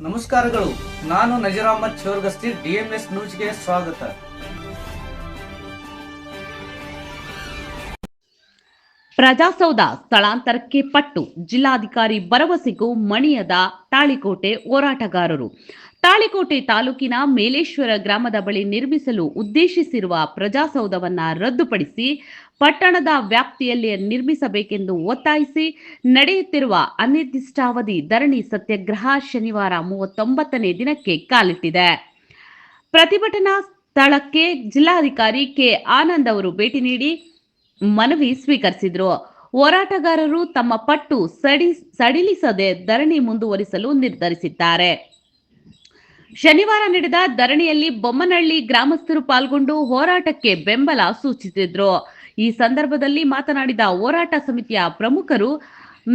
ನಮಸ್ಕಾರಗಳು. ನಾನು ನಜೀರ್ ಅಹಮದ್ ಚೋರ್ಗಸ್ತಿ, DMS ನ್ಯೂಸ್ಗೆ ಸ್ವಾಗತ. ಪ್ರಜಾಸೌಧ ಸ್ಥಳಾಂತರಕ್ಕೆ ಪಟ್ಟು, ಜಿಲ್ಲಾಧಿಕಾರಿ ಭರವಸೆಗೂ ಮಣಿಯದ ತಾಳಿಕೋಟೆ ಹೋರಾಟಗಾರರು. ತಾಳಿಕೋಟೆ ತಾಲೂಕಿನ ಮೇಲೇಶ್ವರ ಗ್ರಾಮದ ಬಳಿ ನಿರ್ಮಿಸಲು ಉದ್ದೇಶಿಸಿರುವ ಪ್ರಜಾಸೌಧವನ್ನ ರದ್ದುಪಡಿಸಿ ಪಟ್ಟಣದ ವ್ಯಾಪ್ತಿಯಲ್ಲಿ ನಿರ್ಮಿಸಬೇಕೆಂದು ಒತ್ತಾಯಿಸಿ ನಡೆಯುತ್ತಿರುವ ಅನಿರ್ದಿಷ್ಟಾವಧಿ ಧರಣಿ ಸತ್ಯಾಗ್ರಹ ಶನಿವಾರ 39ನೇ ದಿನಕ್ಕೆ ಕಾಲಿಟ್ಟಿದೆ. ಪ್ರತಿಭಟನಾ ಸ್ಥಳಕ್ಕೆ ಜಿಲ್ಲಾಧಿಕಾರಿ ಕೆ ಆನಂದ್ ಅವರು ಭೇಟಿ ನೀಡಿ ಮನವಿ ಸ್ವೀಕರಿಸಿದ್ರು. ಹೋರಾಟಗಾರರು ತಮ್ಮ ಪಟ್ಟು ಸಡಿಲಿಸದೆ ಧರಣಿ ಮುಂದುವರಿಸಲು ನಿರ್ಧರಿಸಿದ್ದಾರೆ. ಶನಿವಾರ ನಡೆದ ಧರಣಿಯಲ್ಲಿ ಬೊಮ್ಮನಹಳ್ಳಿ ಗ್ರಾಮಸ್ಥರು ಪಾಲ್ಗೊಂಡು ಹೋರಾಟಕ್ಕೆ ಬೆಂಬಲ ಸೂಚಿಸಿದ್ರು. ಈ ಸಂದರ್ಭದಲ್ಲಿ ಮಾತನಾಡಿದ ಹೋರಾಟ ಸಮಿತಿಯ ಪ್ರಮುಖರು,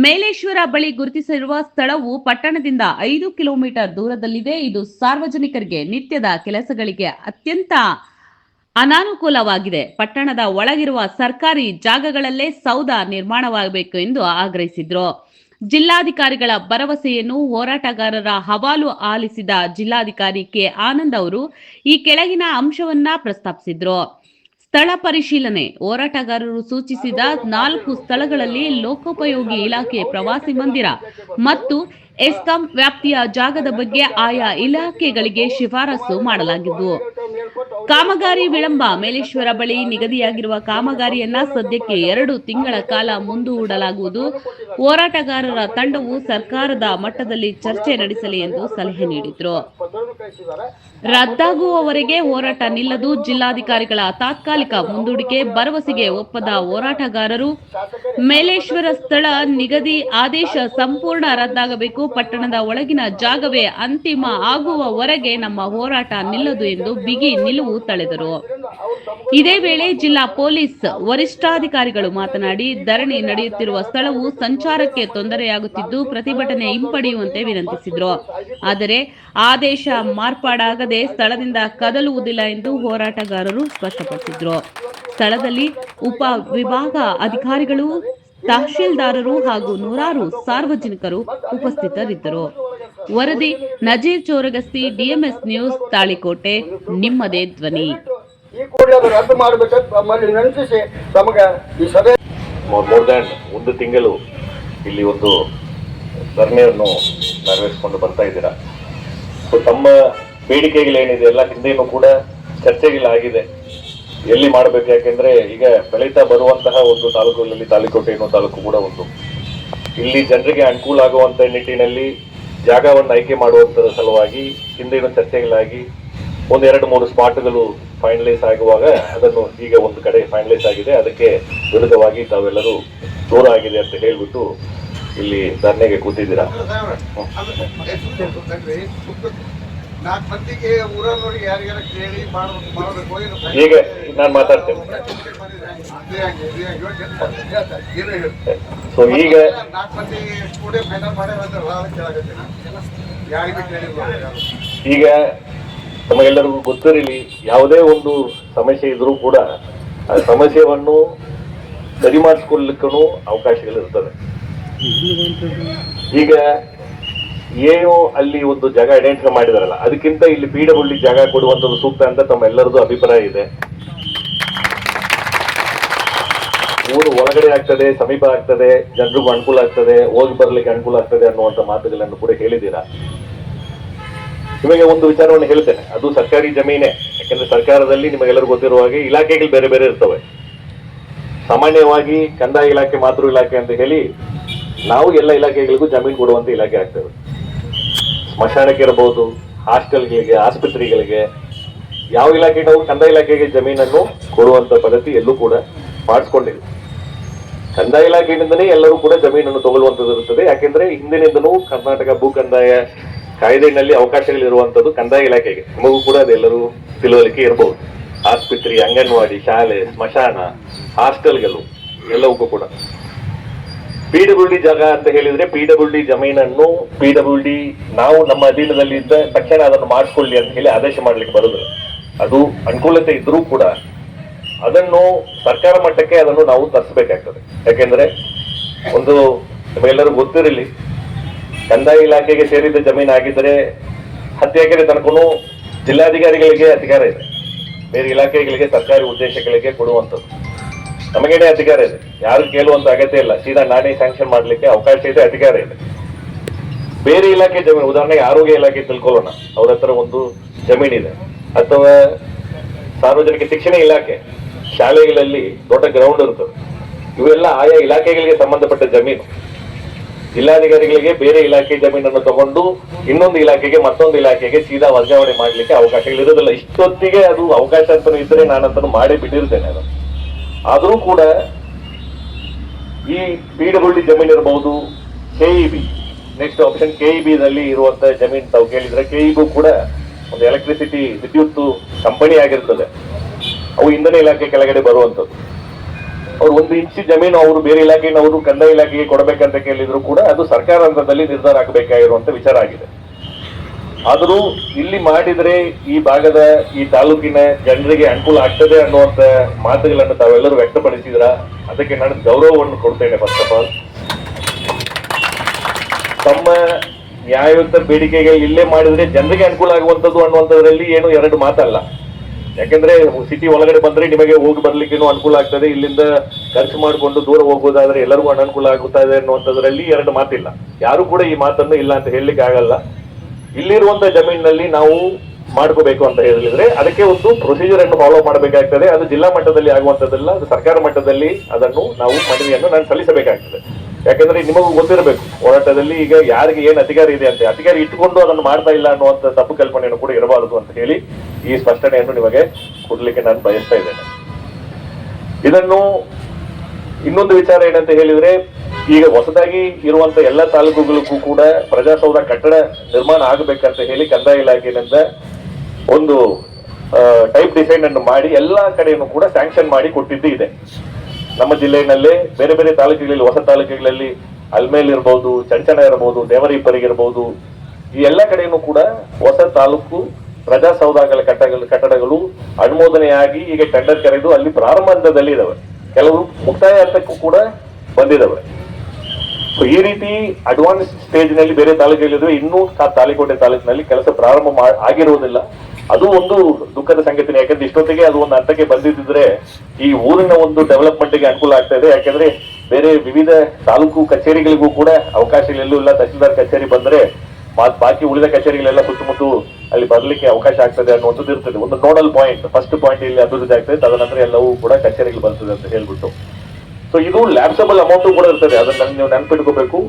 ಮೇಲೇಶ್ವರ ಬಳಿ ಗುರುತಿಸಿರುವ ಸ್ಥಳವು ಪಟ್ಟಣದಿಂದ 5 ಕಿಲೋಮೀಟರ್ ದೂರದಲ್ಲಿದೆ. ಇದು ಸಾರ್ವಜನಿಕರಿಗೆ ನಿತ್ಯದ ಕೆಲಸಗಳಿಗೆ ಅತ್ಯಂತ ಅನಾನುಕೂಲವಾಗಿದೆ. ಪಟ್ಟಣದ ಒಳಗಿರುವ ಸರ್ಕಾರಿ ಜಾಗಗಳಲ್ಲೇ ಸೌಧ ನಿರ್ಮಾಣವಾಗಬೇಕು ಎಂದು ಆಗ್ರಹಿಸಿದ್ರು. ಜಿಲ್ಲಾಧಿಕಾರಿಗಳ ಭರವಸೆಯನ್ನು ಹೋರಾಟಗಾರರ ಹವಾಲು ಆಲಿಸಿದ ಜಿಲ್ಲಾಧಿಕಾರಿ ಕೆ ಆನಂದ್ ಅವರು ಈ ಕೆಳಗಿನ ಅಂಶವನ್ನ ಪ್ರಸ್ತಾಪಿಸಿದ್ರು. ಸ್ಥಳ ಪರಿಶೀಲನೆ. ಹೋರಾಟಗಾರರು ಸೂಚಿಸಿದ 4 ಸ್ಥಳಗಳಲ್ಲಿ ಲೋಕೋಪಯೋಗಿ ಇಲಾಖೆ ಪ್ರವಾಸಿ ಮಂದಿರ ಮತ್ತು ಎಸ್ಕಾಂ ವ್ಯಾಪ್ತಿಯ ಜಾಗದ ಬಗ್ಗೆ ಆಯಾ ಇಲಾಖೆಗಳಿಗೆ ಶಿಫಾರಸು ಮಾಡಲಾಗಿದ್ದು, ಕಾಮಗಾರಿ ವಿಳಂಬ. ಮೇಲೇಶ್ವರ ಬಳಿ ನಿಗದಿಯಾಗಿರುವ ಕಾಮಗಾರಿಯನ್ನ ಸದ್ಯಕ್ಕೆ 2 ತಿಂಗಳ ಕಾಲ ಮುಂದೂಡಲಾಗುವುದು. ಹೋರಾಟಗಾರರ ತಂಡವು ಸರ್ಕಾರದ ಮಟ್ಟದಲ್ಲಿ ಚರ್ಚೆ ನಡೆಸಲಿ ಎಂದು ಸಲಹೆ ನೀಡಿದ್ರು. ರದ್ದಾಗುವವರೆಗೆ ಹೋರಾಟ ನಿಲ್ಲದು. ಜಿಲ್ಲಾಧಿಕಾರಿಗಳ ತಾತ್ಕಾಲಿಕ ಮುಂದೂಡಿಕೆ ಭರವಸೆಗೆ ಒಪ್ಪದ ಹೋರಾಟಗಾರರು, ಮೇಲೇಶ್ವರ ಸ್ಥಳ ನಿಗದಿ ಆದೇಶ ಸಂಪೂರ್ಣ ರದ್ದಾಗಬೇಕು. ಪಟ್ಟಣದ ಒಳಗಿನ ಜಾಗವೇ ಅಂತಿಮ ಆಗುವವರೆಗೆ ನಮ್ಮ ಹೋರಾಟ ನಿಲ್ಲದು ಎಂದು ಬಿಗಿ ನಿಲುವು ತಳೆದರು. ಇದೇ ವೇಳೆ ಜಿಲ್ಲಾ ಪೊಲೀಸ್ ವರಿಷ್ಠಾಧಿಕಾರಿಗಳು ಮಾತನಾಡಿ, ಧರಣಿ ನಡೆಯುತ್ತಿರುವ ಸ್ಥಳವು ಸಂಚಾರಕ್ಕೆ ತೊಂದರೆಯಾಗುತ್ತಿದ್ದು ಪ್ರತಿಭಟನೆ ಹಿಂಪಡೆಯುವಂತೆ ವಿನಂತಿಸಿದ್ರು. ಆದರೆ ಆದೇಶ ಮಾರ್ಪಾಡಾಗದೆ ಸ್ಥಳದಿಂದ ಕದಲುವುದಿಲ್ಲ ಎಂದು ಹೋರಾಟಗಾರರು ಸ್ಪಷ್ಟಪಡಿಸಿದ್ರು. ಸ್ಥಳದಲ್ಲಿ ಉಪ ವಿಭಾಗ ಅಧಿಕಾರಿಗಳು, ತಹಶೀಲ್ದಾರರು ಹಾಗೂ ನೂರಾರು ಸಾರ್ವಜನಿಕರು ಉಪಸ್ಥಿತರಿದ್ದರು. ವರದಿ ನಜೀರ್ ಚೋರಗಸ್ತಿ, DMS ನ್ಯೂಸ್, ತಾಳಿಕೋಟೆ, ನಿಮ್ಮದೇ ಧ್ವನಿ. ಮೋರ್ ದ್ಯಾನ್ 1 ತಿಂಗಳು ಇಲ್ಲಿ ಒಂದು ಧರಣಿಯನ್ನು ನೆರವೇರಿಸಿಕೊಂಡು ಬರ್ತಾ ಇದ್ದೀರಾ. ತಮ್ಮ ಬೇಡಿಕೆಗಳೇನಿದೆ ಎಲ್ಲ ಹಿಂದೆನೂ ಕೂಡ ಚರ್ಚೆಗಳಾಗಿದೆ. ಎಲ್ಲಿ ಮಾಡಬೇಕು, ಯಾಕೆಂದ್ರೆ ಈಗ ಬೆಳೀತಾ ಬರುವಂತಹ ಒಂದು ತಾಲೂಕುಗಳಲ್ಲಿ ತಾಳಿಕೋಟೆ ಅನ್ನೋ ತಾಲೂಕು ಕೂಡ ಒಂದು. ಇಲ್ಲಿ ಜನರಿಗೆ ಅನುಕೂಲ ಆಗುವಂತ ನಿಟ್ಟಿನಲ್ಲಿ ಜಾಗವನ್ನು ಆಯ್ಕೆ ಮಾಡುವಂತ ಸಲುವಾಗಿ ಹಿಂದಿನ ಚರ್ಚೆಗಳಾಗಿ 1-2-3 ಸ್ಪಾಟ್ಗಳು ಫೈನಲೈಸ್ ಆಗುವಾಗ ಅದನ್ನು ಈಗ ಒಂದು ಕಡೆ ಫೈನಲೈಸ್ ಆಗಿದೆ. ಅದಕ್ಕೆ ವಿರುದ್ಧವಾಗಿ ತಾವೆಲ್ಲರೂ ದೂರ ಆಗಿದೆ ಅಂತ ಹೇಳ್ಬಿಟ್ಟು ಇಲ್ಲಿ ಧರಣಿಗೆ ಕೂತಿದ್ದೀರಾ. ಈಗ ನಾನು ಮಾತಾಡ್ತೇನೆ. ಸೊ ಈಗ ತಮಗೆಲ್ಲರಿಗೂ ಗೊತ್ತಿರಲಿ, ಯಾವುದೇ ಒಂದು ಸಮಸ್ಯೆ ಇದ್ರೂ ಕೂಡ ಆ ಸಮಸ್ಯೆಯನ್ನು ಸರಿ ಮಾಡಿಸ್ಕೊಳ್ಳಿಕ್ಕೂ ಅವಕಾಶಗಳಿರ್ತದೆ. ಈಗ ಏನು ಅಲ್ಲಿ ಒಂದು ಜಾಗ ಐಡೆಂಟಿಫೈ ಮಾಡಿದಾರಲ್ಲ, ಅದಕ್ಕಿಂತ ಇಲ್ಲಿ PWD ಜಾಗ ಕೊಡುವಂಥದ್ದು ಸೂಕ್ತ ಅಂತ ತಮ್ಮೆಲ್ಲರದು ಅಭಿಪ್ರಾಯ ಇದೆ. ಊರು ಒಳಗಡೆ ಆಗ್ತದೆ, ಸಮೀಪ ಆಗ್ತದೆ, ಜನರಿಗೂ ಅನುಕೂಲ ಆಗ್ತದೆ, ಹೋಗಿ ಬರ್ಲಿಕ್ಕೆ ಅನುಕೂಲ ಆಗ್ತದೆ ಅನ್ನುವಂಥ ಮಾತುಗಳನ್ನು ಕೂಡ ಹೇಳಿದ್ದೀರಾ. ನಿಮಗೆ ಒಂದು ವಿಚಾರವನ್ನು ಹೇಳ್ತೇನೆ, ಅದು ಸರ್ಕಾರಿ ಜಮೀನೇ. ಯಾಕೆಂದ್ರೆ ಸರ್ಕಾರದಲ್ಲಿ ನಿಮಗೆಲ್ಲರೂ ಗೊತ್ತಿರುವ ಹಾಗೆ ಇಲಾಖೆಗಳು ಬೇರೆ ಬೇರೆ ಇರ್ತವೆ. ಸಾಮಾನ್ಯವಾಗಿ ಕಂದಾಯ ಇಲಾಖೆ, ಮಾತೃ ಇಲಾಖೆ ಅಂತ ಹೇಳಿ ನಾವು ಎಲ್ಲ ಇಲಾಖೆಗಳಿಗೂ ಜಮೀನು ಕೊಡುವಂತ ಇಲಾಖೆ ಆಗ್ತೇವೆ. ಸ್ಮಶಾನಕ್ಕೆ ಇರಬಹುದು, ಹಾಸ್ಟೆಲ್ಗಳಿಗೆ, ಆಸ್ಪತ್ರೆಗಳಿಗೆ, ಯಾವ ಇಲಾಖೆನವರು ಕಂದಾಯ ಇಲಾಖೆಗೆ ಜಮೀನನ್ನು ಕೊಡುವಂತ ಪದ್ಧತಿ ಎಲ್ಲೂ ಕೂಡ ಮಾಡಿಸ್ಕೊಂಡಿದೆ. ಕಂದಾಯ ಇಲಾಖೆಯಿಂದನೇ ಎಲ್ಲರೂ ಕೂಡ ಜಮೀನನ್ನು ತಗೊಳ್ಳುವಂಥದ್ದು ಇರುತ್ತದೆ. ಯಾಕೆಂದ್ರೆ ಹಿಂದಿನಿಂದನೂ ಕರ್ನಾಟಕ ಭೂ ಕಂದಾಯ ಕಾಯ್ದೆಯಲ್ಲಿ ಅವಕಾಶಗಳಿರುವಂಥದ್ದು ಕಂದಾಯ ಇಲಾಖೆಗೆ. ನಿಮಗೂ ಕೂಡ ಅದೆಲ್ಲರೂ ತಿಳುವಳಿಕೆ ಇರಬಹುದು. ಆಸ್ಪತ್ರೆ, ಅಂಗನವಾಡಿ, ಶಾಲೆ, ಸ್ಮಶಾನ, ಹಾಸ್ಟೆಲ್ಗಳು ಎಲ್ಲವಕ್ಕೂ ಕೂಡ PWD ಜಾಗ ಅಂತ ಹೇಳಿದ್ರೆ PWD ಜಮೀನನ್ನು PWD ನಾವು ನಮ್ಮ ಅಧೀನದಲ್ಲಿ ಇದ್ದ ತಕ್ಷಣ ಅದನ್ನು ಮಾಡಿಸ್ಕೊಳ್ಳಿ ಅಂತ ಹೇಳಿ ಆದೇಶ ಮಾಡ್ಲಿಕ್ಕೆ ಬರೋದಿಲ್ಲ. ಅದು ಅನುಕೂಲತೆ ಇದ್ರೂ ಕೂಡ ಅದನ್ನು ಸರ್ಕಾರ ಮಟ್ಟಕ್ಕೆ ಅದನ್ನು ನಾವು ತರಿಸಬೇಕಾಗ್ತದೆ. ಯಾಕೆಂದ್ರೆ ಒಂದು ನಿಮಗೆಲ್ಲರೂ ಗೊತ್ತಿರಲಿ, ಕಂದಾಯ ಇಲಾಖೆಗೆ ಸೇರಿದ ಜಮೀನು ಆಗಿದ್ದರೆ 10 ಎಕರೆ ತನಕನೂ ಜಿಲ್ಲಾಧಿಕಾರಿಗಳಿಗೆ ಅಧಿಕಾರ ಇದೆ. ಬೇರೆ ಇಲಾಖೆಗಳಿಗೆ ಸರ್ಕಾರಿ ಉದ್ದೇಶಗಳಿಗೆ ಕೊಡುವಂಥದ್ದು ನಮಗೇನೆ ಅಧಿಕಾರ ಇದೆ. ಯಾರು ಕೇಳುವಂತ ಅಗತ್ಯ ಇಲ್ಲ. ಸೀದಾ ನಾನೇ ಸ್ಯಾಂಕ್ಷನ್ ಮಾಡ್ಲಿಕ್ಕೆ ಅವಕಾಶ ಇದೆ, ಅಧಿಕಾರ ಇದೆ. ಬೇರೆ ಇಲಾಖೆ ಜಮೀನು, ಉದಾಹರಣೆಗೆ ಆರೋಗ್ಯ ಇಲಾಖೆ ತಿಳ್ಕೊಳ್ಳೋಣ, ಅವ್ರ ಹತ್ರ ಒಂದು ಜಮೀನಿದೆ, ಅಥವಾ ಸಾರ್ವಜನಿಕ ಶಿಕ್ಷಣ ಇಲಾಖೆ ಶಾಲೆಗಳಲ್ಲಿ ದೊಡ್ಡ ಗ್ರೌಂಡ್ ಇರ್ತದೆ. ಇವೆಲ್ಲ ಆಯಾ ಇಲಾಖೆಗಳಿಗೆ ಸಂಬಂಧಪಟ್ಟ ಜಮೀನು. ಜಿಲ್ಲಾಧಿಕಾರಿಗಳಿಗೆ ಬೇರೆ ಇಲಾಖೆ ಜಮೀನನ್ನು ತಗೊಂಡು ಇನ್ನೊಂದು ಇಲಾಖೆಗೆ ಮತ್ತೊಂದು ಇಲಾಖೆಗೆ ಸೀದಾ ವರ್ಗಾವಣೆ ಮಾಡ್ಲಿಕ್ಕೆ ಅವಕಾಶಗಳಿರೋದಿಲ್ಲ. ಇಷ್ಟೊತ್ತಿಗೆ ಅದು ಅವಕಾಶ ಅಂತ ಇದ್ರೆ ನಾನಂತೂ ಮಾಡಿ ಬಿಟ್ಟಿರ್ತೇನೆ. ಅದು ಆದರೂ ಕೂಡ ಈ PWD ಜಮೀನು ಇರಬಹುದು, KEB, ನೆಕ್ಸ್ಟ್ ಆಪ್ಷನ್ KEB ನಲ್ಲಿ ಇರುವಂತ ಜಮೀನು ತಾವು ಕೇಳಿದ್ರೆ, KEB ಕೂಡ ಒಂದು ಎಲೆಕ್ಟ್ರಿಸಿಟಿ ವಿದ್ಯುತ್ ಕಂಪನಿ ಆಗಿರ್ತದೆ. ಅವು ಇಂಧನ ಇಲಾಖೆ ಕೆಳಗಡೆ ಬರುವಂತದ್ದು. ಅವ್ರು 1 ಇಂಚು ಜಮೀನು ಅವರು ಬೇರೆ ಇಲಾಖೆನವರು ಕಂದಾಯ ಇಲಾಖೆಗೆ ಕೊಡಬೇಕಂತ ಕೇಳಿದ್ರು ಕೂಡ ಅದು ಸರ್ಕಾರ ಹಂತದಲ್ಲಿ ನಿರ್ಧಾರ ಆಗಬೇಕಾಗಿರುವಂತ ವಿಚಾರ ಆಗಿದೆ. ಆದರೂ ಇಲ್ಲಿ ಮಾಡಿದ್ರೆ ಈ ಭಾಗದ ಈ ತಾಲೂಕಿನ ಜನರಿಗೆ ಅನುಕೂಲ ಆಗ್ತದೆ ಅನ್ನುವಂತ ಮಾತುಗಳನ್ನು ತಾವೆಲ್ಲರೂ ವ್ಯಕ್ತಪಡಿಸಿದ್ರ, ಅದಕ್ಕೆ ನಾನು ಗೌರವವನ್ನು ಕೊಡ್ತೇನೆ. ಫಸ್ಟ್ ಆಫ್ ಆಲ್, ತಮ್ಮ ನ್ಯಾಯಯುತ ಬೇಡಿಕೆಗೆ ಇಲ್ಲೇ ಮಾಡಿದ್ರೆ ಜನರಿಗೆ ಅನುಕೂಲ ಆಗುವಂಥದ್ದು ಅನ್ನುವಂಥದ್ರಲ್ಲಿ ಏನು ಎರಡು ಮಾತಲ್ಲ. ಯಾಕಂದ್ರೆ ಸಿಟಿ ಒಳಗಡೆ ಬಂದ್ರೆ ನಿಮಗೆ ಹೋಗಿ ಬರ್ಲಿಕ್ಕೇನು ಅನುಕೂಲ ಆಗ್ತದೆ, ಇಲ್ಲಿಂದ ಖರ್ಚು ಮಾಡಿಕೊಂಡು ದೂರ ಹೋಗೋದಾದ್ರೆ ಎಲ್ಲರಿಗೂ ಅನುಕೂಲ ಆಗುತ್ತಾ ಇದೆ ಅನ್ನುವಂಥದ್ರಲ್ಲಿ ಎರಡು ಮಾತಿಲ್ಲ. ಯಾರು ಕೂಡ ಈ ಮಾತನ್ನು ಇಲ್ಲ ಅಂತ ಹೇಳಲಿಕ್ಕೆ ಆಗಲ್ಲ. ಇಲ್ಲಿರುವಂತ ಜಮೀನಿನಲ್ಲಿ ನಾವು ಮಾಡ್ಕೋಬೇಕು ಅಂತ ಹೇಳಿದ್ರೆ ಅದಕ್ಕೆ ಒಂದು ಪ್ರೊಸೀಜರ್ ಅನ್ನು ಫಾಲೋ ಮಾಡಬೇಕಾಗ್ತದೆ. ಅದು ಜಿಲ್ಲಾ ಮಟ್ಟದಲ್ಲಿ ಆಗುವಂತದ್ದಲ್ಲ, ಅದು ಸರ್ಕಾರ ಮಟ್ಟದಲ್ಲಿ ಅದನ್ನು ನಾವು ಮನವಿಯನ್ನು ನಾನು ಸಲ್ಲಿಸಬೇಕಾಗ್ತದೆ. ಯಾಕಂದ್ರೆ ನಿಮಗೂ ಗೊತ್ತಿರಬೇಕು, ಹೋರಾಟದಲ್ಲಿ ಈಗ ಯಾರಿಗೆ ಏನ್ ಅಧಿಕಾರ ಇದೆ ಅಂತ, ಅಧಿಕಾರ ಇಟ್ಟುಕೊಂಡು ಅದನ್ನು ಮಾಡ್ತಾ ಇಲ್ಲ ಅನ್ನುವಂತ ತಪ್ಪು ಕಲ್ಪನೆಯನ್ನು ಕೂಡ ಇರಬಾರದು ಅಂತ ಹೇಳಿ ಈ ಸ್ಪಷ್ಟನೆಯನ್ನು ನಿಮಗೆ ಕೊಡ್ಲಿಕ್ಕೆ ನಾನು ಬಯಸ್ತಾ ಇದ್ದೇನೆ. ಇದನ್ನು ಇನ್ನೊಂದು ವಿಚಾರ ಏನಂತ ಹೇಳಿದ್ರೆ, ಈಗ ಹೊಸದಾಗಿ ಇರುವಂತ ಎಲ್ಲ ತಾಲೂಕುಗಳಿಗೂ ಕೂಡ ಪ್ರಜಾಸೌಧ ಕಟ್ಟಡ ನಿರ್ಮಾಣ ಆಗಬೇಕಂತ ಹೇಳಿ ಕಂದಾಯ ಇಲಾಖೆಯಿಂದ ಒಂದು ಟೈಪ್ ಡಿಸೈನ್ ಅನ್ನು ಮಾಡಿ ಎಲ್ಲಾ ಕಡೆಯನ್ನು ಕೂಡ ಸ್ಯಾಂಕ್ಷನ್ ಮಾಡಿ ಕೊಟ್ಟಿದ್ದು ಇದೆ. ನಮ್ಮ ಜಿಲ್ಲೆಯಲ್ಲಿ ಬೇರೆ ಬೇರೆ ತಾಲೂಕುಗಳಲ್ಲಿ, ಹೊಸ ತಾಲೂಕುಗಳಲ್ಲಿ ಅಲ್ಮೇಲ್ ಇರಬಹುದು, ಚಂಚನ ಇರಬಹುದು, ದೇವರಿಪ್ಪರಿಗಿರಬಹುದು, ಈ ಎಲ್ಲ ಕಡೆಯನ್ನು ಕೂಡ ಹೊಸ ತಾಲೂಕು ಪ್ರಜಾಸೌಧಗಳ ಕಟ್ಟಡಗಳು ಅನುಮೋದನೆಯಾಗಿ ಈಗ ಟೆಂಡರ್ ಕರೆದು ಅಲ್ಲಿ ಪ್ರಾರಂಭ ಹಂತದಲ್ಲಿ ಇದಾವೆ. ಕೆಲವು ಮುಕ್ತಾಯ ಹಂತಕ್ಕೂ ಕೂಡ ಬಂದಿದ್ದಾವೆ. ಸೊ ಈ ರೀತಿ ಅಡ್ವಾನ್ಸ್ ಸ್ಟೇಜ್ ನಲ್ಲಿ ಬೇರೆ ತಾಲೂಕುಗಳಿದ್ರೆ, ಇನ್ನೂ ತಾಳಿಕೋಟೆ ತಾಲೂಕಿನಲ್ಲಿ ಕೆಲಸ ಪ್ರಾರಂಭ ಆಗಿರುವುದಿಲ್ಲ. ಅದು ಒಂದು ದುಃಖದ ಸಂಗತಿನೇ. ಯಾಕಂದ್ರೆ ಇಷ್ಟೊತ್ತಿಗೆ ಅದು ಒಂದು ಹಂತಕ್ಕೆ ಬಂದಿದ್ದರೆ ಈ ಊರಿನ ಒಂದು ಡೆವಲಪ್ಮೆಂಟ್ಗೆ ಅನುಕೂಲ ಆಗ್ತಾ ಇದೆ. ಯಾಕಂದ್ರೆ ಬೇರೆ ವಿವಿಧ ತಾಲೂಕು ಕಚೇರಿಗಳಿಗೂ ಕೂಡ ಅವಕಾಶಗಳೆಲ್ಲೂ ಇಲ್ಲ. ತಹಸೀಲ್ದಾರ್ ಕಚೇರಿ ಬಂದ್ರೆ ಬಾಕಿ ಉಳಿದ ಕಚೇರಿಗಳೆಲ್ಲ ಸುತ್ತಮುತ್ತ ಅಲ್ಲಿ ಬರ್ಲಿಕ್ಕೆ ಅವಕಾಶ ಆಗ್ತದೆ ಅನ್ನುವಂಥದ್ದು ಇರ್ತದೆ. ಒಂದು ನೋಡಲ್ ಪಾಯಿಂಟ್, ಫಸ್ಟ್ ಪಾಯಿಂಟ್ ಇಲ್ಲಿ ಅಭಿವೃದ್ಧಿ ಆಗ್ತದೆ, ತದನಂತರ ಎಲ್ಲವೂ ಕೂಡ ಕಚೇರಿಗಳು ಬರ್ತದೆ ಅಂತ ಹೇಳ್ಬಿಟ್ಟು. ಸೊ ಇದು ಲ್ಯಾಪ್ಸಬಲ್ ಅಮೌಂಟ್ ಕೂಡ ಇರ್ತದೆ, ಅದನ್ನ ನೀವು ನೆನಪಿಟ್ಕೋಬೇಕು.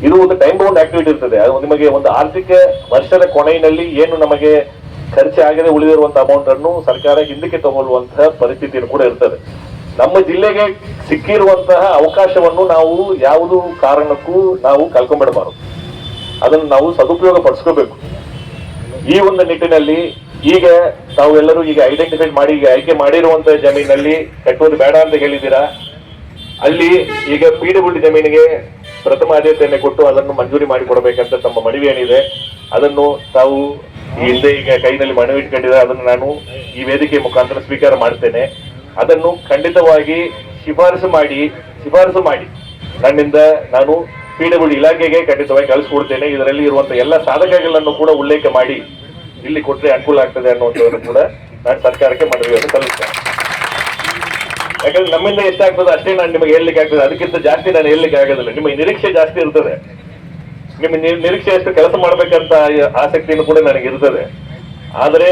ಇದು ಒಂದು ಟೈಮ್ ಬೌಂಡ್ ಆಕ್ಟಿವಿಟಿ ಇರ್ತದೆ. ಅದು ನಿಮಗೆ ಒಂದು ಆರ್ಥಿಕ ವರ್ಷದ ಕೊನೆಯಲ್ಲಿ ಏನು ನಮಗೆ ಖರ್ಚಾಗದೆ ಉಳಿದಿರುವಂತಹ ಅಮೌಂಟ್ ಅನ್ನು ಸರ್ಕಾರ ಹಿಂದಕ್ಕೆ ತಗೊಳ್ಳುವಂತಹ ಪರಿಸ್ಥಿತಿಯನ್ನು ಕೂಡ ಇರ್ತದೆ. ನಮ್ಮ ಜಿಲ್ಲೆಗೆ ಸಿಕ್ಕಿರುವಂತಹ ಅವಕಾಶವನ್ನು ನಾವು ಯಾವುದೂ ಕಾರಣಕ್ಕೂ ನಾವು ಕಳ್ಕೊಂಡ್ಬಿಡಬಾರದು. ಅದನ್ನು ನಾವು ಸದುಪಯೋಗ ಪಡಿಸ್ಕೋಬೇಕು. ಈ ಒಂದು ನಿಟ್ಟಿನಲ್ಲಿ ಈಗ ತಾವೆಲ್ಲರೂ ಈಗ ಐಡೆಂಟಿಫೈ ಮಾಡಿ ಈಗ ಆಯ್ಕೆ ಮಾಡಿರುವಂತಹ ಜಮೀನಲ್ಲಿ ಕಟ್ಟುವುದು ಬೇಡ ಅಂತ ಹೇಳಿದ್ದೀರಾ. ಅಲ್ಲಿ ಈಗ PWD ಜಮೀನಿಗೆ ಪ್ರಥಮ ಆದ್ಯತೆಯನ್ನು ಕೊಟ್ಟು ಅದನ್ನು ಮಂಜೂರಿ ಮಾಡಿಕೊಡಬೇಕಂತ ತಮ್ಮ ಮನವಿ ಏನಿದೆ ಅದನ್ನು ತಾವು ಈ ಹಿಂದೆ ಈಗ ಕೈನಲ್ಲಿ ಮನವಿ ಇಟ್ಕೊಂಡಿದ್ರೆ ಅದನ್ನು ನಾನು ಈ ವೇದಿಕೆ ಮುಖಾಂತರ ಸ್ವೀಕಾರ ಮಾಡ್ತೇನೆ. ಅದನ್ನು ಖಂಡಿತವಾಗಿ ಶಿಫಾರಸು ಮಾಡಿ ನನ್ನಿಂದ ನಾನು PWD ಇಲಾಖೆಗೆ ಖಂಡಿತವಾಗಿ ಕಳಿಸ್ಕೊಡ್ತೇನೆ. ಇದರಲ್ಲಿ ಇರುವಂತಹ ಎಲ್ಲ ಸಾಧಕಗಳನ್ನು ಕೂಡ ಉಲ್ಲೇಖ ಮಾಡಿ ಇಲ್ಲಿ ಕೊಟ್ಟರೆ ಅನುಕೂಲ ಆಗ್ತದೆ ಅನ್ನುವಂಥದ್ದನ್ನು ಕೂಡ ನಾನು ಸರ್ಕಾರಕ್ಕೆ ಮನವಿಯನ್ನು ಸಲ್ಲಿಸ್ತೇನೆ. ಯಾಕಂದ್ರೆ ನಮ್ಮಿಂದ ಎಷ್ಟಾಗ್ತದೆ ಅಷ್ಟೇ ನಾನು ನಿಮಗೆ ಹೇಳಲಿಕ್ಕೆ ಆಗ್ತದೆ, ಅದಕ್ಕಿಂತ ಜಾಸ್ತಿ ನಾನು ಹೇಳಲಿಕ್ಕೆ ಆಗೋದಿಲ್ಲ. ನಿಮ್ಮ ನಿರೀಕ್ಷೆ ಜಾಸ್ತಿ ಇರ್ತದೆ, ನಿಮ್ಮ ನಿರೀಕ್ಷೆ ಎಷ್ಟು ಕೆಲಸ ಮಾಡ್ಬೇಕಂತ ಆಸಕ್ತಿಯನ್ನು ಕೂಡ ನನಗೆ ಇರ್ತದೆ. ಆದರೆ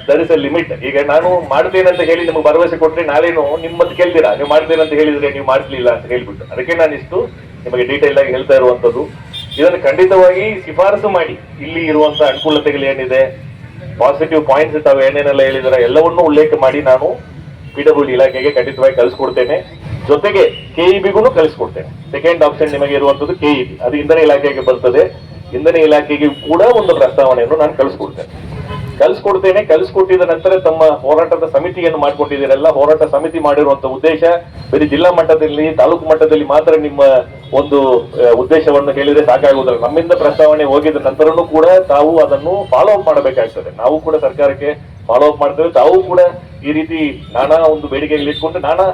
ದರ್ ಇಸ್ ಎ ಲಿಮಿಟ್. ಈಗ ನಾನು ಮಾಡ್ತೇನೆ ಅಂತ ಹೇಳಿ ನಿಮಗೆ ಭರವಸೆ ಕೊಟ್ಟರೆ ನಾಳೆನು ನಿಮ್ಮದು ಕೇಳ್ತೀರಾ, ನೀವು ಮಾಡ್ತೇನೆ ಅಂತ ಹೇಳಿದ್ರೆ ನೀವು ಮಾಡ್ಲಿಲ್ಲ ಅಂತ ಹೇಳ್ಬಿಟ್ಟು. ಅದಕ್ಕೆ ನಾನು ಇಷ್ಟು ನಿಮಗೆ ಡೀಟೇಲ್ ಆಗಿ ಹೇಳ್ತಾ ಇರುವಂತದ್ದು. ಇದನ್ನು ಖಂಡಿತವಾಗಿ ಶಿಫಾರಸು ಮಾಡಿ ಇಲ್ಲಿ ಇರುವಂತಹ ಅನುಕೂಲತೆಗಳು ಏನಿದೆ, ಪಾಸಿಟಿವ್ ಪಾಯಿಂಟ್ಸ್ ತಾವು ಏನೇನೆಲ್ಲ ಹೇಳಿದಾರೆ ಎಲ್ಲವನ್ನೂ ಉಲ್ಲೇಖ ಮಾಡಿ ನಾನು PWD ಇಲಾಖೆಗೆ ಖಂಡಿತವಾಗಿ ಕಳಿಸ್ಕೊಡ್ತೇನೆ. ಜೊತೆಗೆ KEBಗೂ ಕಳಿಸ್ಕೊಡ್ತೇನೆ. ಸೆಕೆಂಡ್ ಆಪ್ಷನ್ ನಿಮಗೆ ಇರುವಂತದ್ದು KEB, ಅದು ಇಂಧನ ಇಲಾಖೆಗೆ ಬರ್ತದೆ. ಇಂಧನ ಇಲಾಖೆಗೆ ಕೂಡ ಒಂದು ಪ್ರಸ್ತಾವನೆಯನ್ನು ನಾನು ಕಳಿಸ್ಕೊಡ್ತೇನೆ. ಕಳಿಸ್ಕೊಟ್ಟಿದ ನಂತರ ತಮ್ಮ ಹೋರಾಟದ ಸಮಿತಿಯನ್ನು ಮಾಡ್ಕೊಟ್ಟಿದ್ದೀರಲ್ಲ, ಹೋರಾಟ ಸಮಿತಿ ಮಾಡಿರುವಂತ ಉದ್ದೇಶ ಬರೀ ಜಿಲ್ಲಾ ಮಟ್ಟದಲ್ಲಿ, ತಾಲೂಕು ಮಟ್ಟದಲ್ಲಿ ಮಾತ್ರ ನಿಮ್ಮ ಒಂದು ಉದ್ದೇಶವನ್ನು ಹೇಳಿದ್ರೆ ಸಾಕಾಗುವುದಿಲ್ಲ. ನಮ್ಮಿಂದ ಪ್ರಸ್ತಾವನೆ ಹೋಗಿದ ನಂತರನೂ ಕೂಡ ತಾವು ಅದನ್ನು ಫಾಲೋ ಅಪ್ ಮಾಡಬೇಕಾಗ್ತದೆ. ನಾವು ಕೂಡ ಸರ್ಕಾರಕ್ಕೆ ಫಾಲೋ ಅಪ್ ಮಾಡ್ತೇವೆ. ತಾವು ಕೂಡ ಈ ರೀತಿ ನಾನಾ ಒಂದು ಬೇಡಿಕೆಗಳು ಇಟ್ಕೊಂಡು ನಾನಾ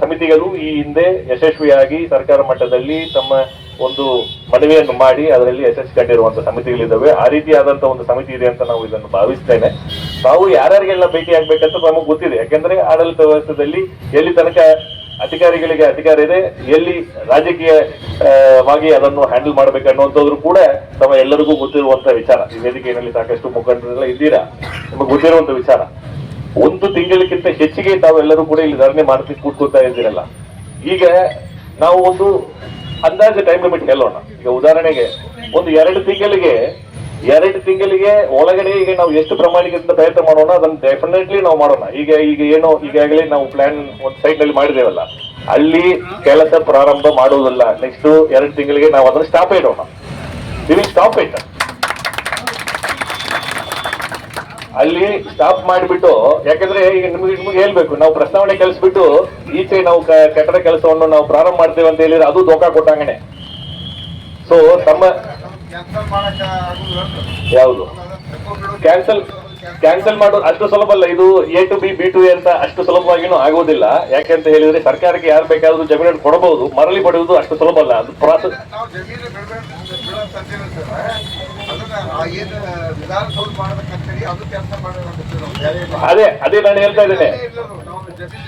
ಸಮಿತಿಗಳು ಈ ಹಿಂದೆ ಯಶಸ್ವಿಯಾಗಿ ಸರ್ಕಾರ ಮಟ್ಟದಲ್ಲಿ ತಮ್ಮ ಒಂದು ಮನವಿಯನ್ನು ಮಾಡಿ ಅದರಲ್ಲಿ ಯಶಸ್ವಿ ಕಂಡಿರುವಂತಹ ಸಮಿತಿಗಳಿದ್ದಾವೆ. ಆ ರೀತಿಯಾದಂತಹ ಒಂದು ಸಮಿತಿ ಇದೆ ಅಂತ ನಾವು ಇದನ್ನು ಭಾವಿಸ್ತೇನೆ. ನಾವು ಯಾರ್ಯಾರಿಗೆಲ್ಲ ಭೇಟಿ ಆಗ್ಬೇಕಂತ ನಮಗೆ ಗೊತ್ತಿದೆ. ಯಾಕಂದ್ರೆ ಆಡಳಿತ ವ್ಯವಸ್ಥೆಯಲ್ಲಿ ಎಲ್ಲಿ ತನಕ ಅಧಿಕಾರಿಗಳಿಗೆ ಅಧಿಕಾರ ಇದೆ, ಎಲ್ಲಿ ರಾಜಕೀಯವಾಗಿ ಅದನ್ನು ಹ್ಯಾಂಡಲ್ ಮಾಡ್ಬೇಕು ಅನ್ನುವಂಥದ್ರು ಕೂಡ ತಮ್ಮ ಎಲ್ಲರಿಗೂ ಗೊತ್ತಿರುವಂತಹ ವಿಚಾರ. ಈ ವೇದಿಕೆಯಲ್ಲಿ ಸಾಕಷ್ಟು ಮುಖಂಡರೆಲ್ಲ ಇದ್ದೀರಾ, ನಿಮಗೆ ಗೊತ್ತಿರುವಂತ ವಿಚಾರ. ಒಂದು ತಿಂಗಳಿಗಿಂತ ಹೆಚ್ಚಿಗೆ ತಾವೆಲ್ಲರೂ ಕೂಡ ಇಲ್ಲಿ ಧರಣಿ ಮಾಡ್ತಿ ಕೂತ್ಕೊತಾ ಇದ್ದೀರಲ್ಲ. ಈಗ ನಾವು ಒಂದು ಅಂದಾಜು ಟೈಮ್ ಲಿಮಿಟ್ ಹೇಳೋಣ. ಈಗ ಉದಾಹರಣೆಗೆ ಒಂದು 2 ತಿಂಗಳಿಗೆ ಒಳಗಡೆ ಈಗ ನಾವು ಎಷ್ಟು ಪ್ರಾಮಾಣಿಕದಿಂದ ಪ್ರಯತ್ನ ಮಾಡೋಣ, ಅದನ್ನು ಡೆಫಿನೆಟ್ಲಿ ನಾವು ಮಾಡೋಣ. ಈಗಾಗಲೇ ನಾವು ಪ್ಲಾನ್ ಒಂದು ಸೈಟ್ ನಲ್ಲಿ ಮಾಡಿದೇವಲ್ಲ, ಅಲ್ಲಿ ಕೆಲಸ ಪ್ರಾರಂಭ ಮಾಡುವುದಿಲ್ಲ. ನೆಕ್ಸ್ಟ್ 2 ತಿಂಗಳಿಗೆ ನಾವು ಅದನ್ನು ಸ್ಟಾಪ್ ಇಡೋಣ. ಸ್ಟಾಪ್ ಇಟ್ ಅಲ್ಲಿ ಸ್ಟಾಪ್ ಮಾಡಿಬಿಟ್ಟು, ಯಾಕಂದ್ರೆ ಈಗ ನಿಮ್ಗೆ ಹೇಳ್ಬೇಕು, ನಾವು ಪ್ರಸ್ತಾವನೆ ಕಳಿಸ್ಬಿಟ್ಟು ಈಚೆ ನಾವು ಕಟ್ಟಡ ಕೆಲಸವನ್ನು ನಾವು ಪ್ರಾರಂಭ ಮಾಡ್ತೇವೆ ಅಂತ ಹೇಳಿದ್ರೆ ಅದು ದೋಖಾ ಕೊಟ್ಟಂಗನೆ. ಸೊ ತಮ್ಮ ಯಾವುದು ಕ್ಯಾನ್ಸಲ್ ಮಾಡೋದು ಅಷ್ಟು ಸುಲಭ ಅಲ್ಲ. ಇದು A to B, B to A ಅಂತ ಅಷ್ಟು ಸುಲಭವಾಗಿನೂ ಆಗೋದಿಲ್ಲ. ಯಾಕೆಂತ ಹೇಳಿದ್ರೆ ಸರ್ಕಾರಕ್ಕೆ ಯಾರು ಬೇಕಾದ್ರೂ ಜಮೀನು ಕೊಡಬಹುದು, ಮರಳಿ ಪಡೆಯುವುದು ಅಷ್ಟು ಸುಲಭ ಅಲ್ಲ. ಅದು ಪ್ರಾಸೆಸ್. ಅದೇ ನಾನು ಹೇಳ್ತಾ ಇದ್ದೇನೆ.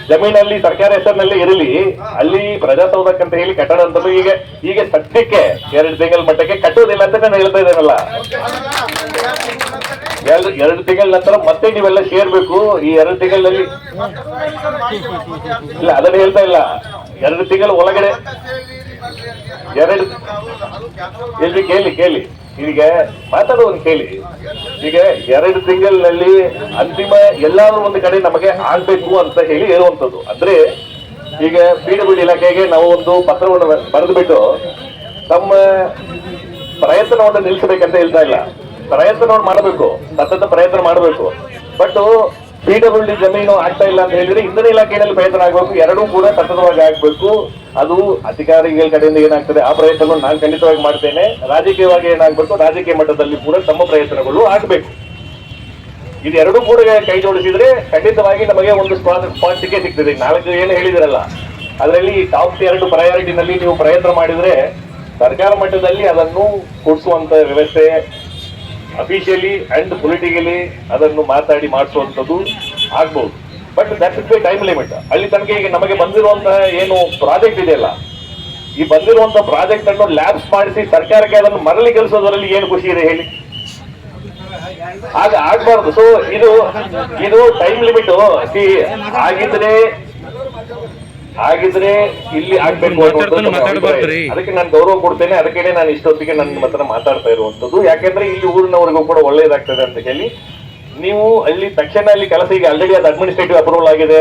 ಜಮೀನಲ್ಲಿ ಸರ್ಕಾರ ಹೆಸರಿನಲ್ಲಿ ಇರಲಿ, ಅಲ್ಲಿ ಪ್ರಜಾಸೌಧಕ್ಕಂತ ಹೇಳಿ ಕಟ್ಟಡ ಅಂತ ಈಗ ಸದ್ಯಕ್ಕೆ 2 ತಿಂಗಳ ಮಟ್ಟಕ್ಕೆ ಕಟ್ಟುವುದಿಲ್ಲ ಅಂತ ನಾನು ಹೇಳ್ತಾ ಇದ್ದೇನಲ್ಲ. 2 ತಿಂಗಳ ನಂತರ ಮತ್ತೆ ನೀವೆಲ್ಲ ಸೇರ್ಬೇಕು. ಈ 2 ತಿಂಗಳಲ್ಲಿ ಇಲ್ಲ, ಅದನ್ನ ಹೇಳ್ತಾ ಇಲ್ಲ. 2 ತಿಂಗಳ ಒಳಗಡೆ ಕೇಳಿ ಈಗ ಮಾತಾಡುವನು ಕೇಳಿ. ಈಗ 2 ತಿಂಗಳಿನಲ್ಲಿ ಅಂತಿಮ ಎಲ್ಲಾದ್ರೂ ಒಂದು ಕಡೆ ನಮಗೆ ಆಗ್ಬೇಕು ಅಂತ ಹೇಳಿ ಹೇಳುವಂಥದ್ದು. ಅಂದ್ರೆ ಈಗ PWD ಇಲಾಖೆಗೆ ನಾವು ಒಂದು ಪತ್ರವನ್ನು ಬರೆದು ಬಿಟ್ಟು ತಮ್ಮ ಪ್ರಯತ್ನವನ್ನು ನಿಲ್ಲಿಸಬೇಕಂತ ಹೇಳ್ತಾ ಇಲ್ಲ. ಪ್ರಯತ್ನವನ್ನು ಮಾಡಬೇಕು, ಸತತ ಪ್ರಯತ್ನ ಮಾಡಬೇಕು. ಬಟ್ PWD ಜಮೀನು ಆಗ್ತಾ ಇಲ್ಲ ಅಂತ ಹೇಳಿದ್ರೆ ಇಂಧನ ಇಲಾಖೆಯಲ್ಲಿ ಪ್ರಯತ್ನ ಆಗ್ಬೇಕು. ಎರಡೂ ಕೂಡ ಸತತವಾಗಿ ಆಗ್ಬೇಕು. ಅದು ಅಧಿಕಾರಿಗಳ ಕಡೆಯಿಂದ ಏನಾಗ್ತದೆ ಆ ಪ್ರಯತ್ನ ನಾನು ಖಂಡಿತವಾಗಿ ಮಾಡ್ತೇನೆ. ರಾಜಕೀಯವಾಗಿ ಏನಾಗ್ಬೇಕು, ರಾಜಕೀಯ ಮಟ್ಟದಲ್ಲಿ ಕೂಡ ತಮ್ಮ ಪ್ರಯತ್ನಗಳು ಆಗ್ಬೇಕು. ಇದೆರಡೂ ಕೂಡ ಕೈ ಜೋಡಿಸಿದ್ರೆ ಖಂಡಿತವಾಗಿ ನಮಗೆ ಒಂದು ಸ್ಪಾಟ್ ಸಿಗ್ತದೆ. 4 ಏನು ಹೇಳಿದಿರಲ್ಲ, ಅದರಲ್ಲಿ ಟಾಪ್ 2 ಪ್ರಯಾರಿಟಿನಲ್ಲಿ ನೀವು ಪ್ರಯತ್ನ ಮಾಡಿದ್ರೆ ಸರ್ಕಾರ ಮಟ್ಟದಲ್ಲಿ ಅದನ್ನು ಕೊಡಿಸುವಂತ ವ್ಯವಸ್ಥೆ, ಅಫಿಷಿಯಲಿ ಅಂಡ್ ಪೊಲಿಟಿಕಲಿ ಅದನ್ನು ಮಾತಾಡಿ ಮಾಡಿಸುವಂಥದ್ದು ಆಗ್ಬಹುದು. But that is by time limit. ಅಲ್ಲಿ ತನಕ ಈಗ ನಮಗೆ ಬಂದಿರುವಂತಹ ಏನು ಪ್ರಾಜೆಕ್ಟ್ ಇದೆಯಲ್ಲ, ಈ ಬಂದಿರುವಂತಹ ಪ್ರಾಜೆಕ್ಟ್ ಅನ್ನು ಲ್ಯಾಬ್ಸ್ ಮಾಡಿಸಿ ಸರ್ಕಾರಕ್ಕೆ ಅದನ್ನು ಮರಳಿ ಕೆಲಸೋದ್ರಲ್ಲಿ ಏನು ಖುಷಿ ಇದೆ ಹೇಳಿ? ಆಗ ಆಗ್ಬಾರ್ದು. ಸೊ ಇದು ಟೈಮ್ ಲಿಮಿಟ್ ಆಗಿದ್ರೆ ಇಲ್ಲಿ ಆಗ್ಬೇಕು ಅದಕ್ಕೆ ನಾನು ಗೌರವ ಕೊಡ್ತೇನೆ. ಅದಕ್ಕೆ ನಾನು ಇಷ್ಟೊತ್ತಿಗೆ ನನ್ನ ಹತ್ರ ಮಾತಾಡ್ತಾ ಇರುವಂತದ್ದು. ಯಾಕೆಂದ್ರೆ ಇಲ್ಲಿ ಊರಿನವರಿಗೂ ಕೂಡ ಒಳ್ಳೇದಾಗ್ತದೆ ಅಂತ ಹೇಳಿ ನೀವು ಅಲ್ಲಿ ತಕ್ಷಣ ಅಲ್ಲಿ ಕೆಲಸ ಈಗ ಆಲ್ರೆಡಿ ಅದು ಅಡ್ಮಿನಿಸ್ಟ್ರೇಟಿವ್ ಅಪ್ರೂವಲ್ ಆಗಿದೆ,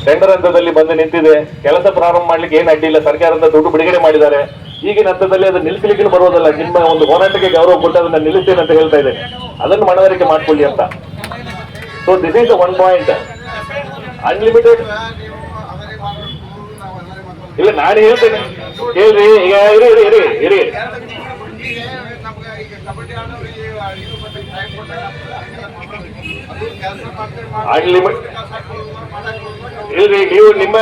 ಟೆಂಡರ್ ಹಂತದಲ್ಲಿ ಬಂದು ನಿಂತಿದೆ. ಕೆಲಸ ಪ್ರಾರಂಭ ಮಾಡ್ಲಿಕ್ಕೆ ಏನು ಅಡ್ಡಿ ಇಲ್ಲ, ಸರ್ಕಾರದ ದುಡ್ಡು ಬಿಡುಗಡೆ ಮಾಡಿದ್ದಾರೆ. ಈಗಿನ ಹಂತದಲ್ಲಿ ಅದನ್ನು ನಿಲ್ಲಿಸಲಿಕ್ಕೆ ಬರೋದಲ್ಲ. ನಿಮ್ಮ ಒಂದು ಹೋರಾಟಕ್ಕೆ ಗೌರವ ಕೊಟ್ಟು ಅದನ್ನ ನಿಲ್ಲಿಸ್ತೇನೆ ಅಂತ ಹೇಳ್ತಾ ಇದ್ದೇನೆ. ಅದನ್ನು ಮನವರಿಕೆ ಮಾಡ್ಕೊಳ್ಳಿ ಅಂತ. So this is the one point. Unlimited ಇಲ್ಲ, ನಾನು ಹೇಳ್ತೇನೆ ಹೇಳ್ರಿ. ಈಗ ಇರಿ ಅನ್ಲಿಮಿಟ್ ಇಲ್ರಿ. ನೀವು ನಿಮ್ಮ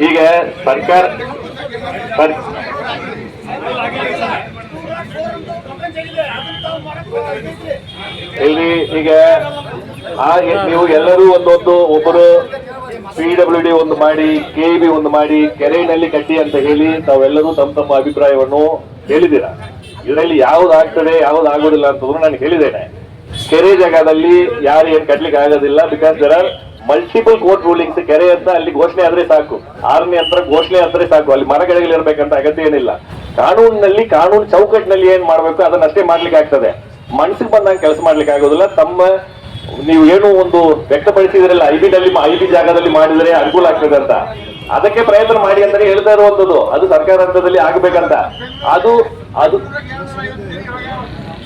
ಈಗ ಸರ್ಕಾರ ಇಲ್ಲಿ ಈಗ ನೀವು ಎಲ್ಲರೂ ಒಬ್ಬರು PWD ಒಂದು ಮಾಡಿ, KEB ಒಂದು ಮಾಡಿ, ಕೆರೆಯಲ್ಲಿ ಕಟ್ಟಿ ಅಂತ ಹೇಳಿ ತಾವೆಲ್ಲರೂ ತಮ್ಮ ಅಭಿಪ್ರಾಯವನ್ನು ಹೇಳಿದ್ದೀರಾ. ಇದರಲ್ಲಿ ಯಾವ್ದು ಆಗ್ತದೆ ಯಾವ್ದು ಆಗೋದಿಲ್ಲ ಅಂತಂದ್ರು ನಾನು ಹೇಳಿದ್ದೇನೆ. ಕೆರೆ ಜಾಗದಲ್ಲಿ ಯಾರು ಏನ್ ಕಟ್ಲಿಕ್ಕೆ ಆಗೋದಿಲ್ಲ. Because there are multiple court rulings. ಕೆರೆ ಅಂತ ಅಲ್ಲಿ ಘೋಷಣೆ ಆದ್ರೆ ಸಾಕು, 6ನೇ ಹತ್ರ ಘೋಷಣೆ ಆದ್ರೆ ಸಾಕು. ಅಲ್ಲಿ ಮರಗಳಿರ್ಬೇಕಂತ ಅಗತ್ಯ ಏನಿಲ್ಲ. ಕಾನೂನಿನಲ್ಲಿ ಕಾನೂನು ಚೌಕಟ್ಟಿನಲ್ಲಿ ಏನ್ ಮಾಡ್ಬೇಕು ಅದನ್ನಷ್ಟೇ ಮಾಡ್ಲಿಕ್ಕೆ ಆಗ್ತದೆ. ಮನಸ್ಸಿಗೆ ಬಂದಾಗ ಕೆಲಸ ಮಾಡ್ಲಿಕ್ಕೆ ಆಗೋದಿಲ್ಲ. ನೀವು ಏನು ಒಂದು ವ್ಯಕ್ತಪಡಿಸಿದ್ರಲ್ಲ, ಐಬಿ ಜಾಗದಲ್ಲಿ ಮಾಡಿದ್ರೆ ಅನುಕೂಲ ಆಗ್ತದೆ ಅಂತ, ಅದಕ್ಕೆ ಪ್ರಯತ್ನ ಮಾಡಿ ಅಂತ ಹೇಳ್ತಾ ಇರುವಂತದ್ದು. ಅದು ಸರ್ಕಾರ ಹಂತದಲ್ಲಿ ಆಗ್ಬೇಕಂತ. ಅದು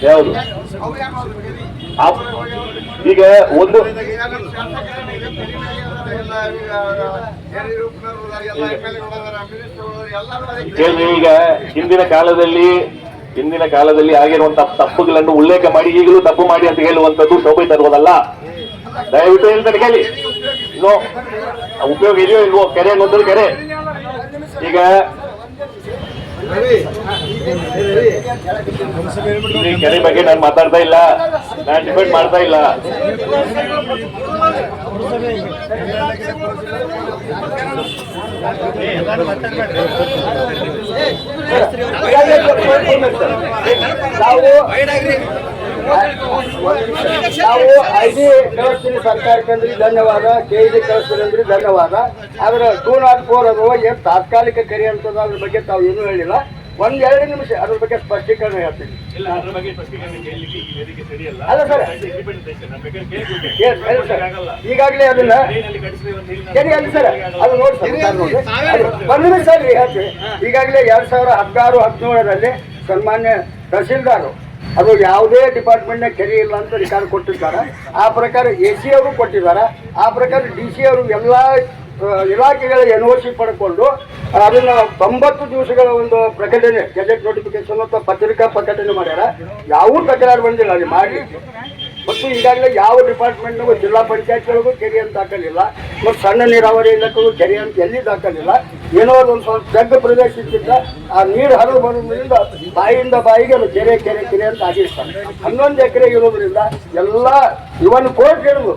ಯಾವುದು ಈಗ ಒಂದು ಕೇಳ್ರಿ, ಈಗ ಹಿಂದಿನ ಕಾಲದಲ್ಲಿ ಆಗಿರುವಂತಹ ತಪ್ಪುಗಳನ್ನು ಉಲ್ಲೇಖ ಮಾಡಿ ಈಗಲೂ ತಪ್ಪು ಮಾಡಿ ಅಂತ ಹೇಳುವಂತದ್ದು ಶೋಭೆ ತರುವುದಲ್ಲ. ದಯವಿಟ್ಟು ಹೇಳ್ತಾರೆ ಕೇಳಿ. ಇನ್ನು ಉಪಯೋಗ ಇದೆಯೋ ಇಲ್ವೋ, ಕೆರೆ ಅನ್ನೋದ್ರ ಕೆರೆ. ಈಗ ಈ ಕೆರೆ ಬಗ್ಗೆ ನಾನು ಮಾತಾಡ್ತಾ ಇಲ್ಲ, ನಾನು ಡಿಪೆಂಡ್ ಮಾಡ್ತಾ ಇಲ್ಲ. ನಾವು ಐಡಿ ಕಳಿಸ್ತೀನಿ ಸರ್ಕಾರಕ್ಕೆ ಅಂದ್ರೆ ಧನ್ಯವಾದ, KID ಕಳಿಸ್ತೀನಿ ಅಂದ್ರೆ ಧನ್ಯವಾದ. ಆದ್ರೆ 204 ಅದು ಏನು ತಾತ್ಕಾಲಿಕ ಕೆರೆ ಅಂತದ, ಅದ್ರ ಬಗ್ಗೆ ತಾವು ಏನೂ ಹೇಳಿಲ್ಲ. 1-2 ನಿಮಿಷ ಅದ್ರ ಬಗ್ಗೆ ಸ್ಪಷ್ಟೀಕರಣ ಹೇಳ್ತೀನಿ. ಅಲ್ಲ ಸರ್, ಈಗಾಗಲೇ ಅದನ್ನ ಕೆರೆ ಅಲ್ಲ ಸರ್, ಅದು ನೋಡಿ ಸರ್, 1 ನಿಮಿಷ ರೀ ಹೇಳ್ತೀನಿ. ಈಗಾಗಲೇ 2016-17ರಲ್ಲಿ ಸನ್ಮಾನ್ಯ ತಹಸೀಲ್ದಾರ್ ಅದು ಯಾವುದೇ ಡಿಪಾರ್ಟ್ಮೆಂಟ್ನ ಕೆರೆ ಇಲ್ಲ ಅಂತ ರಿಕಾರ್ಡ್ ಕೊಟ್ಟಿದ್ದಾರೆ. ಆ ಪ್ರಕಾರ AC ಅವರು ಕೊಟ್ಟಿದ್ದಾರೆ. ಆ ಪ್ರಕಾರ DC ಅವರು ಎಲ್ಲ ಇಲಾಖೆಗಳ NOC ಪಡ್ಕೊಂಡು ಅದನ್ನ 90 ದಿವಸಗಳ ಒಂದು ಪ್ರಕಟಣೆ, ಗೆಜೆಟ್ ನೋಟಿಫಿಕೇಶನ್ ಅಥವಾ ಪತ್ರಿಕಾ ಪ್ರಕಟಣೆ ಮಾಡ್ಯಾರ. ಯಾವ ತಕರಾರು ಬಂದಿಲ್ಲ ಅಲ್ಲಿ ಮಾಡಿ. ಮತ್ತು ಈಗಾಗಲೇ ಯಾವ ಡಿಪಾರ್ಟ್ಮೆಂಟ್ನಾಗೂ ಜಿಲ್ಲಾ ಪಂಚಾಯತ್ಗಳಿಗೂ ಕೆರೆ ಅಂತ ದಾಖಲಿಲ್ಲ, ಮತ್ತು ಸಣ್ಣ ನೀರಾವರಿ ಇಲಾಖೆಗೂ ಕೆರೆ ಅಂತ ಎಲ್ಲಿ ದಾಖಲಿಲ್ಲ. ಏನೋ ಒಂದು ಸ್ವಲ್ಪ ಜಗ್ಗ ಪ್ರದೇಶ ಇದ್ದಿದ್ದ ಆ ನೀರು ಹರಿದು ಬರೋದ್ರಿಂದ ಬಾಯಿಯಿಂದ ಬಾಯಿಗೆ ಅದು ಕೆರೆ ಕೆರೆ ಕೆರೆ ಅಂತ ಆಗಿರ್ತಾರೆ. 11 ಎಕರೆ ಇರೋದ್ರಿಂದ ಎಲ್ಲ ಇವನ್ ಕೋರ್ಟ್ ಹೇಳಿದ್ರು,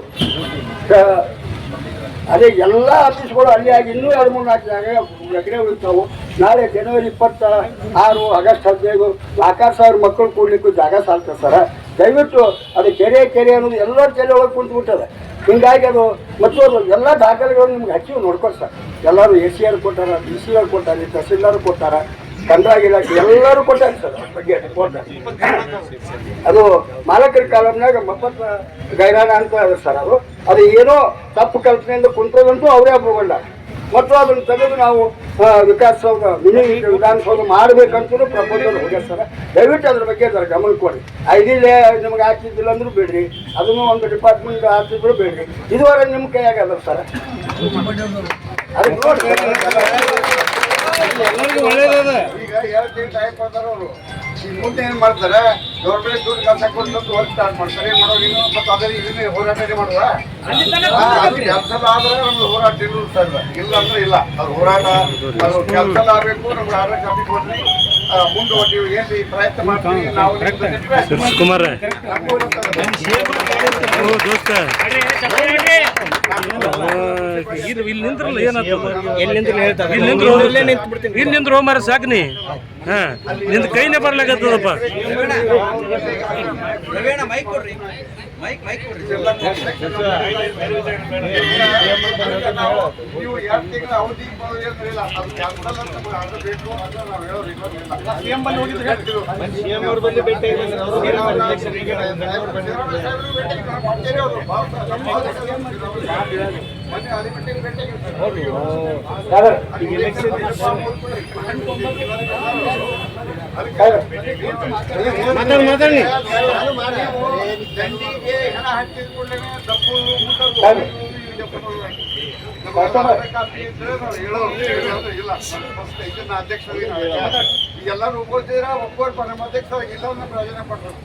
ಅದೇ ಎಲ್ಲ ಆಫೀಸ್ಗಳು ಅಲ್ಲಿ ಆಗಿ ಇನ್ನೂ 2-3-4 ಎಕರೆ ಉಳಿತಾವು. ನಾಳೆ ಜನವರಿ 26, ಆಗಸ್ಟ್ 15 4,000 ಮಕ್ಕಳು ಕೂಡ್ಲಿಕ್ಕೂ ಜಾಗ ಸಾಲ್ತದೆ ಸರ್. ದಯವಿಟ್ಟು ಅದು ಕೆರೆ ಕೆರೆ ಅನ್ನೋದು ಎಲ್ಲರ ತಲೆ ಒಳಗೆ ಕುಂತು ಬಿಟ್ಟದೆ. ಹಿಂಗಾಗಿ ಅದು ಮತ್ತು ಅದು ಎಲ್ಲ ದಾಖಲೆಗಳನ್ನು ನಿಮ್ಗೆ ಹಚ್ಚಿ ನೋಡ್ಕೊಡಿ ಸರ್. ಎಲ್ಲರೂ AC ಅವ್ರು ಕೊಟ್ಟಾರ, DC ಅವ್ರು ಕೊಟ್ಟಾರೆ, ತಹಸೀಲ್ದಾರ್ ಕೊಟ್ಟಾರ, ಕಂದಾಯ ಇಲಾಖೆ ಎಲ್ಲರೂ ಕೊಟ್ಟಾರೆ ಸರ್ ಬಗ್ಗೆ ರಿಪೋರ್ಟ್. ಅದು ಮಾಲಕರ ಕಾಲಮ್ನಾಗ ಮಫತ್ ಗೈರಾಣ ಅಂತ ಸರ್. ಅದು ಏನೋ ತಪ್ಪು ಕಲ್ಪನೆಯಿಂದ ಕುಂತದಂತೂ ಅವರೇ ಒಪ್ಪಿಕೊಂಡ. ಮತ್ತು ಅದನ್ನು ತೆಗೆದು ನಾವು ವಿಕಾಸಸೌಧ ಮಿನಿ ವಿಧಾನಸೌಧ ಮಾಡಬೇಕಂತೂ ಪ್ರಪೋಸಲ್ ಹೋಗ್ಯಾರ ಸರ್. ದಯವಿಟ್ಟು ಅದ್ರ ಬಗ್ಗೆ ಅದರ ಗಮನ ಕೊಡಿ. ಐದಿಲ್ಲೇ ನಿಮ್ಗೆ ಹಾಕಿದ್ದಿಲ್ಲ ಅಂದ್ರೂ ಬೇಡ್ರಿ, ಅದನ್ನು ಒಂದು ಡಿಪಾರ್ಟ್ಮೆಂಟ್ ಹಾಕಿದ್ರು ಬೇಡ್ರಿ. ಇದುವರೆಗೆ ನಿಮ್ಮ ಕೈಯಾಗ ಅದ ಸರ್. ಅದಕ್ಕೆ ನೋಡಿ ಈಗ 2 ತಿಂಗಳು ಟೈಮ್ ಕೊಡ್ತಾರೆ ಅವರು. ಈ ಮುಂದೆ ಏನು ಮಾಡ್ತಾರೆ, ಗೌರ್ಮೆಂಟ್ ದುಡ್ಡು ಕೆಲಸ ಕೊಟ್ಟು ವರ್ಕ್ ಸ್ಟಾರ್ಟ್ ಮಾಡ್ತಾರೆ. ಮಾಡೋದು ಮತ್ತು ಅದರಲ್ಲಿ ಇದನ್ನೇ ಹೋರಾಟ ಮಾಡುವ ಕೆಲಸ ಆದ್ರೆ ನಮ್ಗೆ ಹೋರಾಟ ಇಲ್ಲ ಸರ್. ಇಲ್ಲ ಅಂದ್ರೆ ಇಲ್ಲ, ಅದು ಹೋರಾಟ ಅದು ಕೆಲಸ ಆಗಬೇಕು. ನಮ್ಗೆ ಆರೋಗ್ಯ ಕೊಡ್ರಿ, ಮುಂದುವರಿ ಏನು ಪ್ರಯತ್ನ ಮಾಡ್ತೀವಿ ನಾವು. ಕುಮಾರ್ ಇಲ್ಲಿ ನಿಂದ್ರಲ್ಲ, ಇಲ್ಲಿ ನಿಂದ್ರು ಮಾರ ಸಾಕ್ನಿ. ಹಾ, ನಿಂದ ಕೈನೇ ಬರ್ಲಾಗತ್ತದಪ್ಪ. ನೀವು 2 ತಿಂಗಳ ಅವಧಿ ಏನಿಲ್ಲ, ಅದು ಕ್ಯಾನ್ಸಲ್ ಅಂತ ಬೇಕು ಅಂತ ನಾವು ಹೇಳೋದಿಲ್ಲ. CM ಬಂದು ಹೋಗಿದ್ರೆ CM ಅವ್ರ ಬಂದು ಭೇಟಿ ಮಾತಾಡಿ ದಂಡಿಗೆ ಹಣ ಹಾಕಿದ ಕೂಡಲೇ ತಪ್ಪು ಅಧ್ಯಕ್ಷರಿಗೆ ಎಲ್ಲರೂ ಒಪ್ಪಿದ್ದೀರಾ, ಒಪ್ಪಿಕೊಂಡು ನಮ್ಮ ಅಧ್ಯಕ್ಷರಾಗಿ ಎಲ್ಲವನ್ನ ಪ್ರಯೋಜನ ಪಡ್ತಾರೆ.